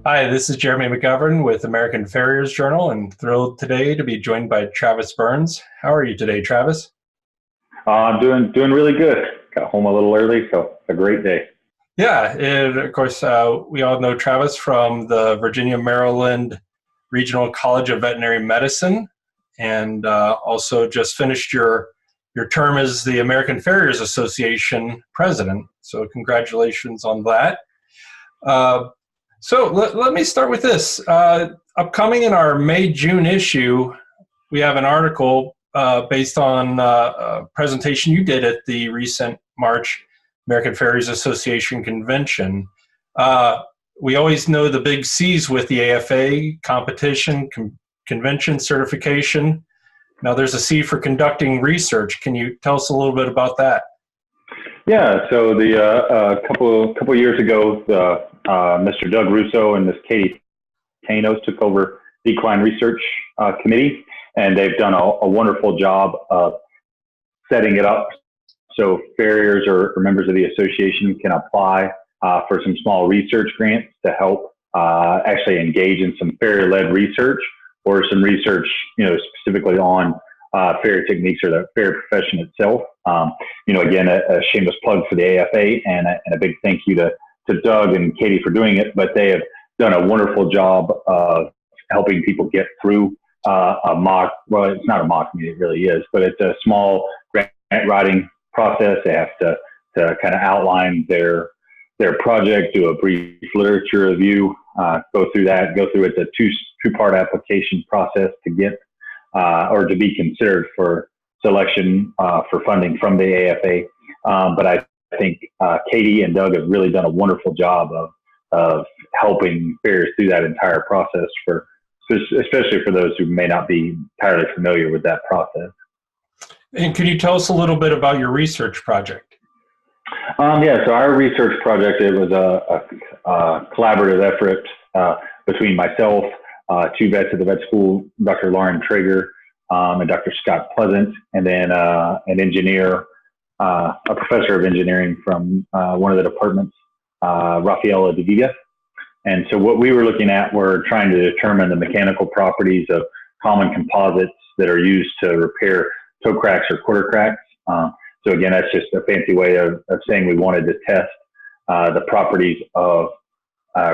Hi, this is Jeremy McGovern with American Farriers Journal, and thrilled today to be joined by Travis Burns. How are you today, Travis? I'm doing really good. Got home a little early, so it's a great day. Yeah, and of course, we all know Travis from the Virginia, Maryland Regional College of Veterinary Medicine, and also just finished your term as the American Farriers Association president. So congratulations on that. So let me start with this. Upcoming in our May-June issue, we have an article based on a presentation you did at the recent March American Farriers Association convention. We always know the big C's with the AFA: competition, convention, certification. Now there's a C for conducting research. Can you tell us a little bit about that? Yeah, so the couple years ago, Mr. Doug Russo and Miss Katie Tanos took over the Equine Research Committee, and they've done a wonderful job of setting it up so farriers or members of the association can apply for some small research grants to help actually engage in some farrier-led research or some research, specifically on farrier techniques or the farrier profession itself. Again, a shameless plug for the AFA and a big thank you to Doug and Katie for doing it, but they have done a wonderful job of helping people get through a mock, well, it's not a mock meeting, it really is, but it's a small grant writing process. They have to kind of outline their project, do a brief literature review, go through it's a two-part application process to get or to be considered for selection for funding from the AFA. But I think Katie and Doug have really done a wonderful job of helping farriers through that entire process, especially for those who may not be entirely familiar with that process. And can you tell us a little bit about your research project? Yeah, so our research project, it was a collaborative effort between myself, two vets at the vet school, Dr. Lauren Traeger and Dr. Scott Pleasant, and then an engineer, a professor of engineering from one of the departments, Rafaela DeViga. And so what we were looking at were trying to determine the mechanical properties of common composites that are used to repair toe cracks or quarter cracks. So again, that's just a fancy way of saying we wanted to test the properties of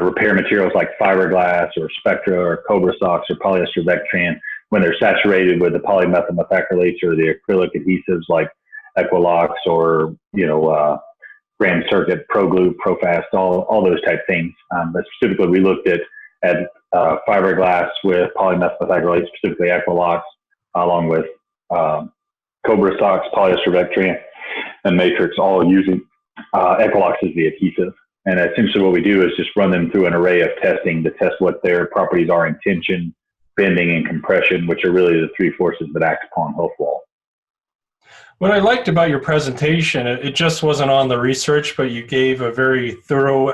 repair materials like fiberglass or Spectra or Cobra Sox or polyester Vectran when they're saturated with the polymethyl methacrylates or the acrylic adhesives like Equilox or, Grand Circuit, ProGlue, ProFast, all those type things. But specifically, we looked at fiberglass with polymethyl methacrylate, specifically Equilox, along with Cobra Sox, polyester Vectran, and Matrix, all using Equilox as the adhesive. And essentially what we do is just run them through an array of testing to test what their properties are in tension, bending, and compression, which are really the three forces that act upon hoof wall. What I liked about your presentation, it just wasn't on the research, but you gave a very thorough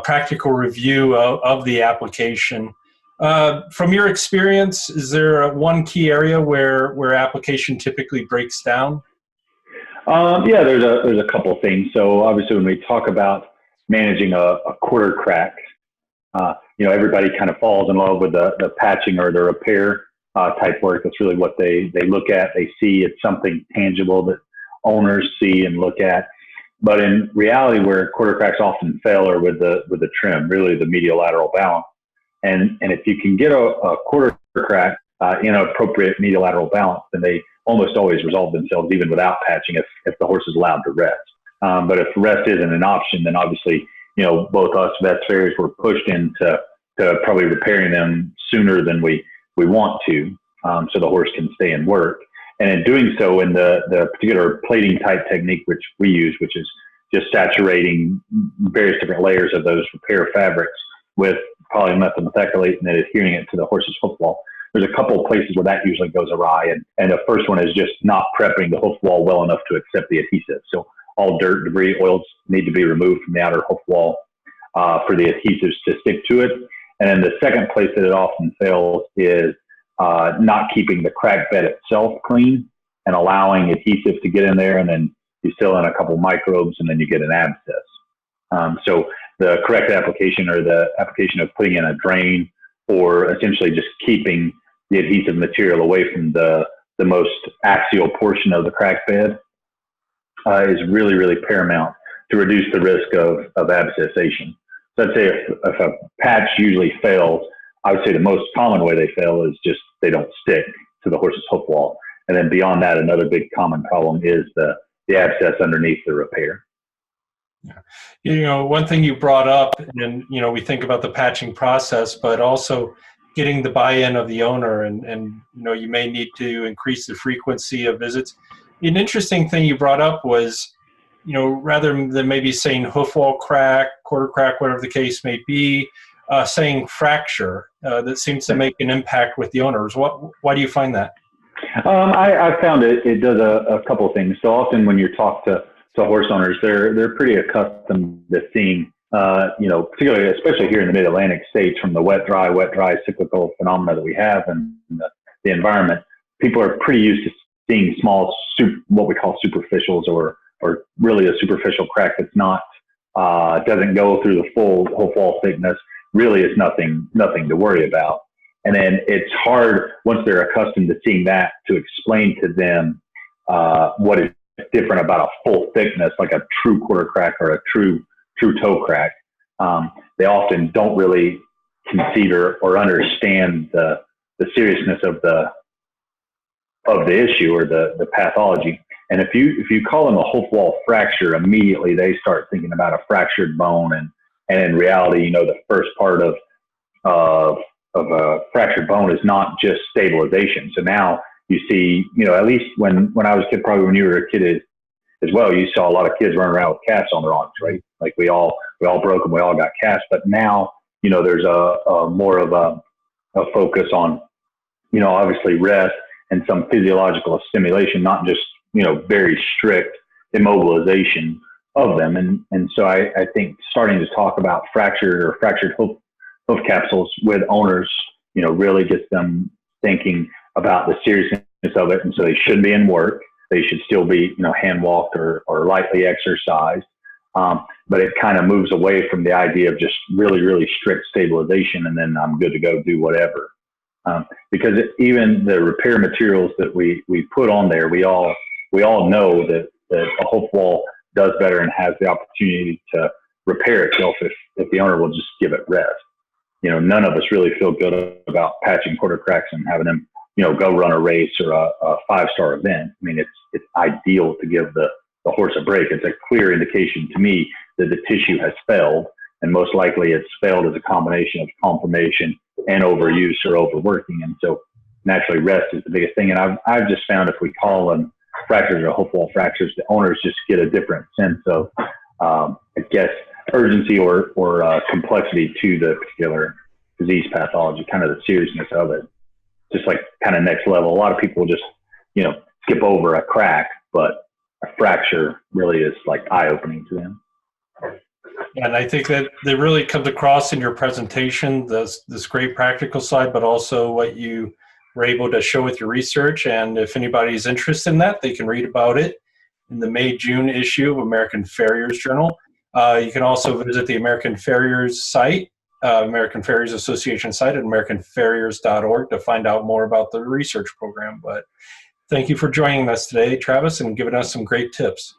practical review of the application. From your experience, is there one key area where application typically breaks down? Yeah, there's a couple of things. So obviously when we talk about managing a quarter crack, everybody kind of falls in love with the patching or the repair type work. That's really what they look at. They see it's something tangible that owners see and look at. But in reality, where quarter cracks often fail are with the trim, really the medial lateral balance. And if you can get a quarter crack in an appropriate medial lateral balance, then they almost always resolve themselves even without patching if the horse is allowed to rest. But if rest isn't an option, then obviously, both us vets, farriers were pushed into probably repairing them sooner than we want to, so the horse can stay and work. And in doing so, in the particular plating type technique which we use, which is just saturating various different layers of those repair fabrics with polymethyl methacrylate and then adhering it to the horse's hoof wall, there's a couple of places where that usually goes awry. And the first one is just not prepping the hoof wall well enough to accept the adhesive. So all dirt, debris, oils need to be removed from the outer hoof wall for the adhesives to stick to it. And then the second place that it often fails is not keeping the crack bed itself clean and allowing adhesive to get in there, and then you fill in a couple microbes and then you get an abscess. So the correct application or the application of putting in a drain or essentially just keeping the adhesive material away from the most axial portion of the crack bed is really, really paramount to reduce the risk of abscessation. So I'd say if a patch usually fails, I would say the most common way they fail is just they don't stick to the horse's hoof wall. And then beyond that, another big common problem is the abscess underneath the repair. Yeah. One thing you brought up, and, we think about the patching process, but also getting the buy-in of the owner, and you may need to increase the frequency of visits. An interesting thing you brought up was, rather than maybe saying hoof wall crack, quarter crack, whatever the case may be, saying fracture, that seems to make an impact with the owners. Why do you find that? I found it does a couple of things. So often when you talk to horse owners, they're pretty accustomed to seeing, particularly, especially here in the mid-Atlantic states, from the wet, dry cyclical phenomena that we have and the environment, people are pretty used to seeing small, what we call superficials, or really a superficial crack that's not, doesn't go through the full hoof wall thickness. Really is nothing to worry about. And then it's hard, once they're accustomed to seeing that, to explain to them what is different about a full thickness, like a true quarter crack or a true toe crack. They often don't really conceive or understand the seriousness of the issue or the pathology. And if you call them a hoof wall fracture, immediately they start thinking about a fractured bone. And in reality, the first part of a fractured bone is not just stabilization. So now you see, at least when I was a kid, probably when you were a kid as well, you saw a lot of kids running around with casts on their arms, right? Like we all broke them, we all got casts. But now, there's a more of a focus on, obviously rest and some physiological stimulation, not just, very strict immobilization of them. And so I think starting to talk about fractured hoof capsules with owners, really gets them thinking about the seriousness of it. And so they should be in work. They should still be, hand walked or lightly exercised. But it kind of moves away from the idea of just really, really strict stabilization and then I'm good to go do whatever. Because even the repair materials that we put on there, we all know that a hoof wall does better and has the opportunity to repair itself if the owner will just give it rest. None of us really feel good about patching quarter cracks and having them, go run a race or a 5-star event. I mean, it's ideal to give the horse a break. It's a clear indication to me that the tissue has failed, and most likely it's failed as a combination of conformation and overuse or overworking. And so naturally rest is the biggest thing. And I've just found if we call them fractures or hoof wall fractures, the owners just get a different sense of, I guess, urgency or complexity to the particular disease pathology, kind of the seriousness of it. Just like kind of next level. A lot of people just, skip over a crack, but a fracture really is like eye-opening to them. And I think that really comes across in your presentation, this great practical side, but also what you were able to show with your research. And if anybody's interested in that, they can read about it in the May-June issue of American Farriers Journal. You can also visit the American Farriers site, American Farriers Association site at americanfarriers.org to find out more about the research program. But thank you for joining us today, Travis, and giving us some great tips.